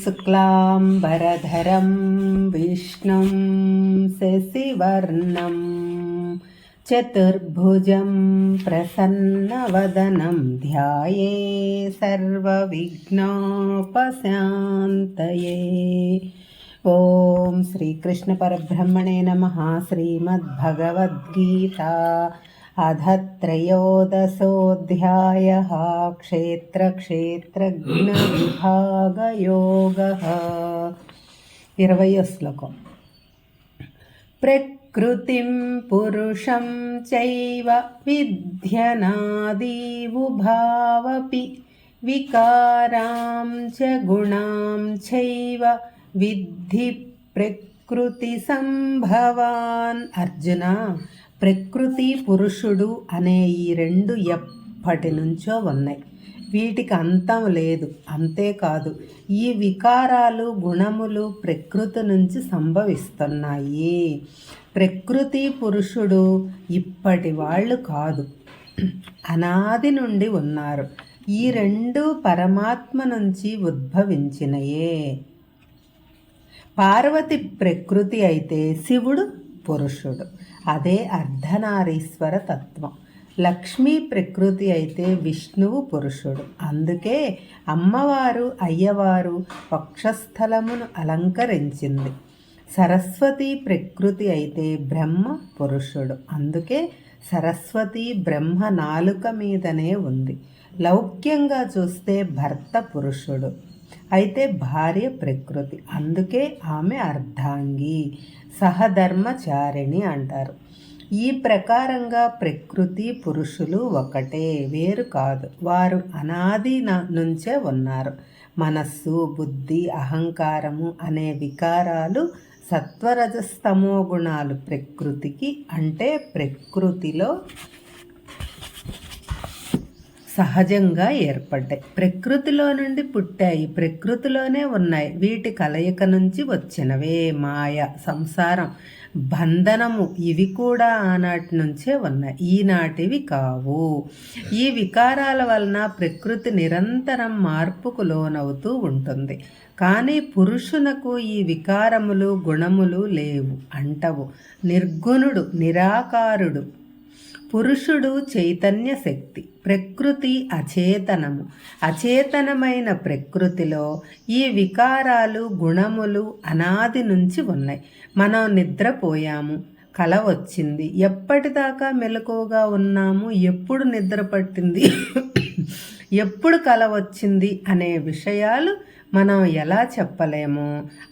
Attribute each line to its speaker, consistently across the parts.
Speaker 1: शुक्लाम्बरधरं विष्णुं शशिवर्णं चतुर्भुजं प्रसन्नवदनं ध्याये सर्वविघ्नोपशान्तये। ओम श्रीकृष्ण परब्रह्मणे नमः। श्रीमद्भगवद्गीता अध त्रयोदशोऽध्यायः क्षेत्रक्षेत्रज्ञविभागयोगः। 20వ శ్లోకం। ప్రకృతిం పురుషం చైవ విద్యనాదీవుభావపి వికారాం చ గుణాం చైవ విద్ధి ప్రకృతి సంభవాన్. అర్జున, ప్రకృతి పురుషుడు అనే ఈ రెండు ఎప్పటి నుంచో ఉన్నాయి. వీటికి అంతం లేదు. అంతేకాదు, ఈ వికారాలు గుణములు ప్రకృతి నుంచి సంభవిస్తున్నాయి. ప్రకృతి పురుషుడు ఇప్పటి వాళ్ళు కాదు, అనాది నుండి ఉన్నారు. ఈ రెండు పరమాత్మ నుంచి ఉద్భవించినయే. పార్వతి ప్రకృతి అయితే శివుడు పురుషుడు, అదే అర్ధనారీశ్వర తత్వం. లక్ష్మీ ప్రకృతి అయితే విష్ణువు పురుషుడు, అందుకే అమ్మవారు అయ్యవారు వక్షస్థలమును అలంకరించింది. సరస్వతి ప్రకృతి అయితే బ్రహ్మ పురుషుడు, అందుకే సరస్వతి బ్రహ్మ నాలుక మీదనే ఉంది. లౌక్యంగా చూస్తే భర్త పురుషుడు అయితే భార్య ప్రకృతి, అందుకే ఆమె అర్ధాంగి, సహధర్మచారిణి అంటారు. ఈ ప్రకారంగా ప్రకృతి పురుషులు ఒకటే, వేరు కాదు. వారు అనాది నుంచే ఉన్నారు. మనస్సు, బుద్ధి, అహంకారము అనే వికారాలు సత్వరజస్తమో గుణాలు ప్రకృతికి, అంటే ప్రకృతిలో సహజంగా ఏర్పడ్డాయి. ప్రకృతిలో నుండి పుట్టాయి, ప్రకృతిలోనే ఉన్నాయి. వీటి కలయిక నుంచి వచ్చినవే మాయ, సంసారం, బంధనము. ఇవి కూడా ఆనాటి నుంచే ఉన్నాయి, ఈనాటివి కావు. ఈ వికారాల వలన ప్రకృతి నిరంతరం మార్పుకు లోనవుతూ ఉంటుంది. కానీ పురుషునకు ఈ వికారములు గుణములు లేవు, అంటవు. నిర్గుణుడు, నిరాకారుడు. పురుషుడు చైతన్య శక్తి, ప్రకృతి అచేతనము. అచేతనమైన ప్రకృతిలో ఈ వికారాలు గుణములు అనాది నుంచి ఉన్నాయి. మనం నిద్రపోయాము, కల వచ్చింది. ఎప్పటిదాకా మెలకువగా ఉన్నాము, ఎప్పుడు నిద్ర పట్టింది, ఎప్పుడు కల వచ్చింది అనే విషయాలు మనం ఎలా చెప్పలేము.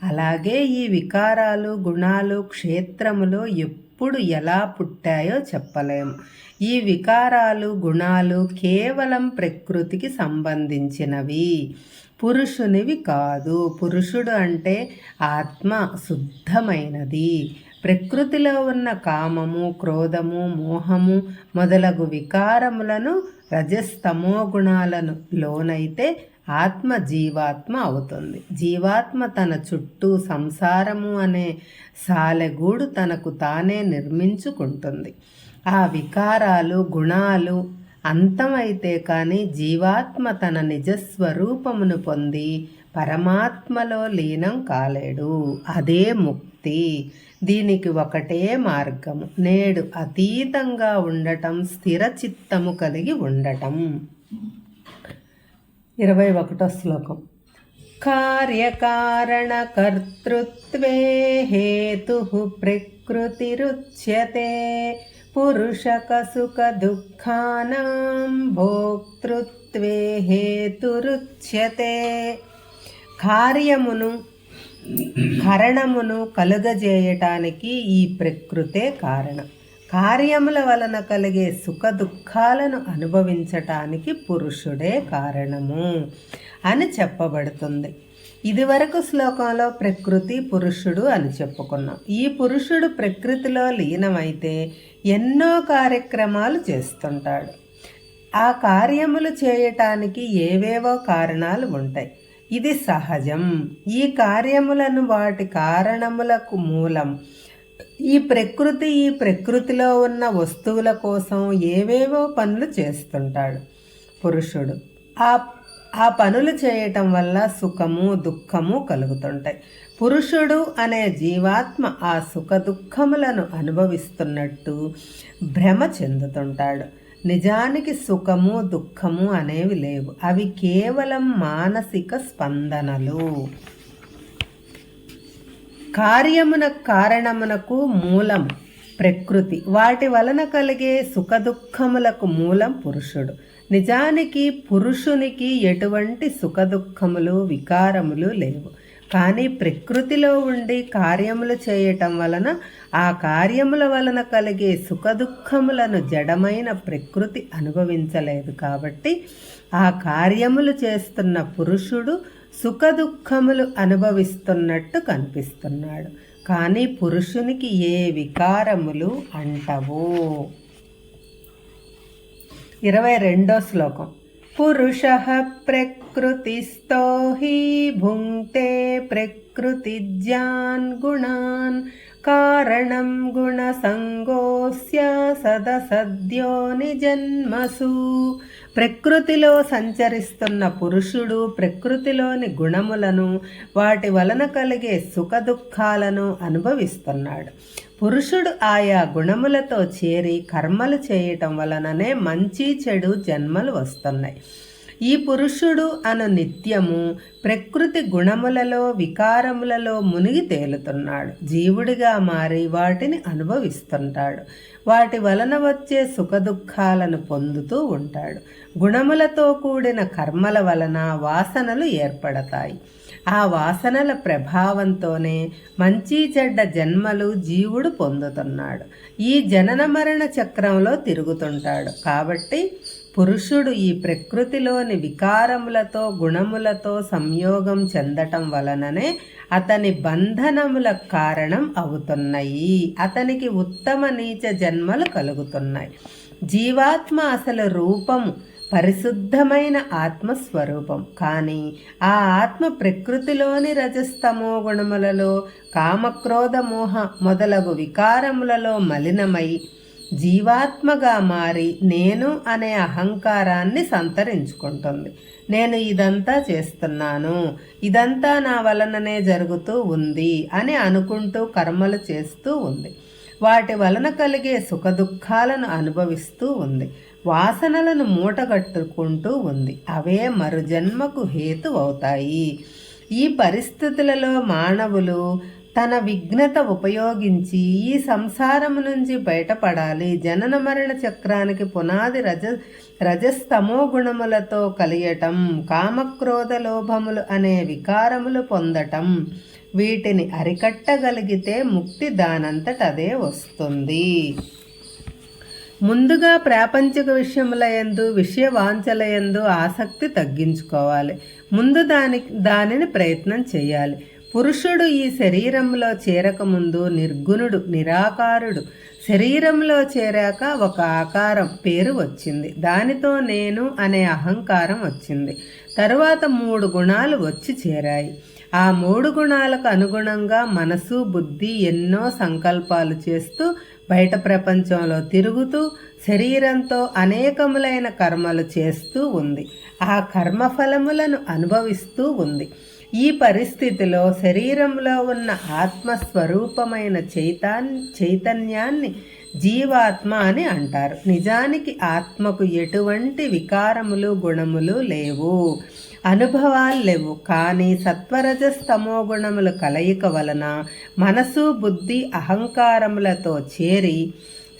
Speaker 1: అలాగే ఈ వికారాలు గుణాలు క్షేత్రములో ఎప్పుడు ఎలా పుట్టాయో చెప్పలేము. ఈ వికారాలు గుణాలు కేవలం ప్రకృతికి సంబంధించినవి, పురుషునివి కాదు. పురుషుడు అంటే ఆత్మ శుద్ధమైనది. ప్రకృతిలో ఉన్న కామము, క్రోధము, మోహము మొదలగు వికారములను రజస్తమో గుణాలను లోనైతే ఆత్మ జీవాత్మ అవుతుంది. జీవాత్మ తన చుట్టూ సంసారము అనే సాలెగూడు తనకు తానే నిర్మించుకుంటుంది. ఆ వికారాలు గుణాలు అంతమైతే కానీ జీవాత్మ తన నిజస్వరూపమును పొంది పరమాత్మలో లీనం కాలేడు. అదే ముక్తి. దీనికి ఒకటే మార్గము, నేడు అతీతంగా ఉండటం, స్థిర చిత్తము కలిగి ఉండటం. 21వ శ్లోకం. కార్యకారణకర్తృత్వే హేతుః ప్రకృతిరుచ్యతే పురుషక సుఖ దుఃఖానాం భోక్తృత్వే హేతురుచ్యతే. కార్యమును కరణమును కలుగజేయటానికి ఈ ప్రకృతే కారణం. కార్యముల వలన కలిగే సుఖ దుఃఖాలను అనుభవించటానికి పురుషుడే కారణము అని చెప్పబడుతుంది. ఇదివరకు శ్లోకంలో ప్రకృతి పురుషుడు అని చెప్పుకున్నాం. ఈ పురుషుడు ప్రకృతిలో లీనమైతే ఎన్నో కార్యక్రమాలు చేస్తుంటాడు. ఆ కార్యములు చేయటానికి ఏవేవో కారణాలు ఉంటాయి. ఇది సహజం. ఈ కార్యములను వాటి కారణములకు మూలం. ఈ ప్రకృతిలో ఉన్న వస్తువుల కోసం ఏవేవో పనులు చేస్తుంటాడు పురుషుడు. ఆ పనులు చేయటం వల్ల సుఖము దుఃఖము కలుగుతుంటాయి. పురుషుడు అనే జీవాత్మ ఆ సుఖ దుఃఖములను అనుభవిస్తున్నట్టు భ్రమ చెందుతుంటాడు. నిజానికి సుఖము దుఃఖము అనేవి లేవు, అవి కేవలం మానసిక స్పందనలు. కారణమునకు మూలం ప్రకృతి, వాటి వలన కలిగే సుఖ దుఃఖములకు మూలం పురుషుడు. నిజానికి పురుషునికి ఎటువంటి సుఖ దుఃఖములు వికారములు లేవు, కానీ ప్రకృతిలో ఉండి కార్యములు చేయటం వలన ఆ కార్యముల వలన కలిగే సుఖ దుఃఖములను జడమైన ప్రకృతి అనుభవించలేదు. కాబట్టి ఆ కార్యములు చేస్తున్న పురుషుడు సుఖ దుఃఖములు అనుభవిస్తున్నట్టు కనిపిస్తున్నాడు, కానీ పురుషునికి ఏ వికారములు అంటవు. 22వ శ్లోకం. పురుషః ప్రకృతిస్థో హి భుంక్తే ప్రకృతిజ్ఞాన్ గుణాన్ కారణం గుణసంగోస్య సదసద్యో నిజన్మసు. ప్రకృతిలో సంచరిస్తున్న పురుషుడు ప్రకృతిలోని గుణములను వాటి వలన కలిగే సుఖ దుఃఖాలను అనుభవిస్తున్నాడు. పురుషుడు ఆయా గుణములతో చేరి కర్మలు చేయటం వలననే మంచి చెడు జన్మలు వస్తున్నాయి. ఈ పురుషుడు అను నిత్యము ప్రకృతి గుణములలో వికారములలో మునిగి తేలుతున్నాడు. జీవుడిగా మారి వాటిని అనుభవిస్తుంటాడు. వాటి వలన వచ్చే సుఖ దుఃఖాలను పొందుతూ ఉంటాడు. గుణములతో కూడిన కర్మల వలన వాసనలు ఏర్పడతాయి. ఆ వాసనల ప్రభావంతోనే మంచి చెడ్డ జన్మలు జీవుడు పొందుతున్నాడు. ఈ జనన మరణ చక్రంలో తిరుగుతుంటాడు. కాబట్టి పురుషుడు ఈ ప్రకృతిలోని వికారములతో గుణములతో సంయోగం చెందటం వలననే అతని బంధనముల కారణం అవుతున్నాయి. అతనికి ఉత్తమ నీచ జన్మలు కలుగుతున్నాయి. జీవాత్మ అసలు రూపము పరిశుద్ధమైన ఆత్మస్వరూపం, కానీ ఆ ఆత్మ ప్రకృతిలోని రజస్తమో గుణములలో కామక్రోధ మోహ మొదలగు వికారములలో మలినమై జీవాత్మగా మారి నేను అనే అహంకారాన్ని సంతరించుకుంటుంది. నేను ఇదంతా చేస్తున్నాను, ఇదంతా నా వలననే జరుగుతూ ఉంది అని అనుకుంటూ కర్మలు చేస్తూ ఉంది. వాటి వలన కలిగే సుఖ దుఃఖాలను అనుభవిస్తూ ఉంది. వాసనలను మూటగట్టుకుంటూ ఉంది. అవే మరు జన్మకు హేతు అవుతాయి. ఈ పరిస్థితులలో మానవులు తన విఘ్నత ఉపయోగించి ఈ సంసారము నుంచి బయటపడాలి. జనన మరణ చక్రానికి పునాది రజస్తమో గుణములతో కలియటం, కామక్రోధ లోభములు అనే వికారములు పొందటం. వీటిని అరికట్టగలిగితే ముక్తి దానంతట అదే వస్తుంది. ముందుగా ప్రాపంచిక విషయములయందు విషయవాంఛలయందు ఆసక్తి తగ్గించుకోవాలి. ముందు దానిని ప్రయత్నం చేయాలి. పురుషుడు ఈ శరీరంలో చేరకముందు నిర్గుణుడు, నిరాకారుడు. శరీరంలో చేరాక ఒక ఆకారం పేరు వచ్చింది. దానితో నేను అనే అహంకారం వచ్చింది. తరువాత 3 గుణాలు వచ్చి చేరాయి. ఆ 3 గుణాలకు అనుగుణంగా మనసు బుద్ధి ఎన్నో సంకల్పాలు చేస్తూ బయట ప్రపంచంలో తిరుగుతూ శరీరంతో అనేకములైన కర్మలు చేస్తూ ఉంది. ఆ కర్మఫలములను అనుభవిస్తూ ఉంది. ఈ పరిస్థితిలో శరీరంలో ఉన్న ఆత్మస్వరూపమైన చైతన్యాన్ని జీవాత్మ అని అంటారు. నిజానికి ఆత్మకు ఎటువంటి వికారములు గుణములు లేవు, అనుభవాలు లేవు. కానీ సత్వరజస్తమో గుణముల కలయిక వలన మనసు బుద్ధి అహంకారములతో చేరి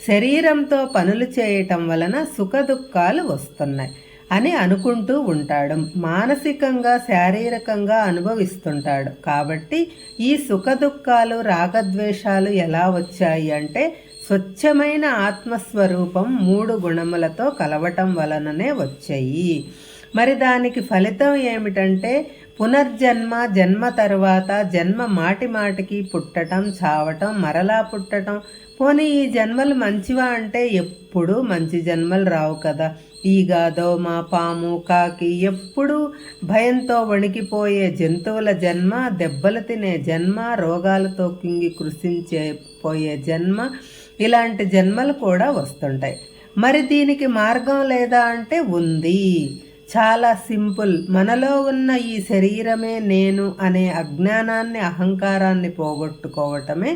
Speaker 1: శరీరంతో పనులు చేయటం వలన సుఖ దుఃఖాలు వస్తున్నాయి అని అనుకుంటూ ఉంటాడు. మానసికంగా శారీరకంగా అనుభవిస్తుంటాడు. కాబట్టి ఈ సుఖ దుఃఖాలు రాగద్వేషాలు ఎలా వచ్చాయి అంటే స్వచ్ఛమైన ఆత్మస్వరూపం 3 గుణములతో కలవటం వలననే వచ్చాయి. మరి దానికి ఫలితం ఏమిటంటే పునర్జన్మ, జన్మ తరువాత జన్మ మాటి మాటికి పుట్టటం, చావటం, మరలా పుట్టటం. పోనీ ఈ జన్మలు మంచివా అంటే ఎప్పుడూ మంచి జన్మలు రావు కదా. ఈగ, దోమ, పాము, కాకి, ఎప్పుడూ భయంతో వణికిపోయే జంతువుల జన్మ, దెబ్బలు తినే జన్మ, రోగాలతో కింగి కృషించిపోయే జన్మ, ఇలాంటి జన్మలు కూడా వస్తుంటాయి. మరి దీనికి మార్గం లేదా అంటే ఉంది. చాలా సింపుల్. మనలో ఉన్న ఈ శరీరమే నేను అనే అజ్ఞానాన్ని, అహంకారాన్ని పోగొట్టుకోవటమే,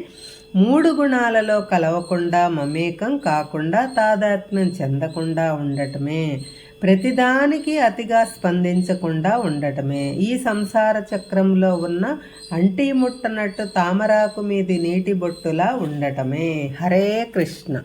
Speaker 1: 3 గుణాలలో కలవకుండా, మమేకం కాకుండా, తాదాత్మ్యం చెందకుండా ఉండటమే, ప్రతిదానికి అతిగా స్పందించకుండా ఉండటమే, ఈ సంసార చక్రంలో ఉన్న అంటీ ముట్టనట్టు తామరాకు మీది నీటి బొట్టులా ఉండటమే. హరే కృష్ణ.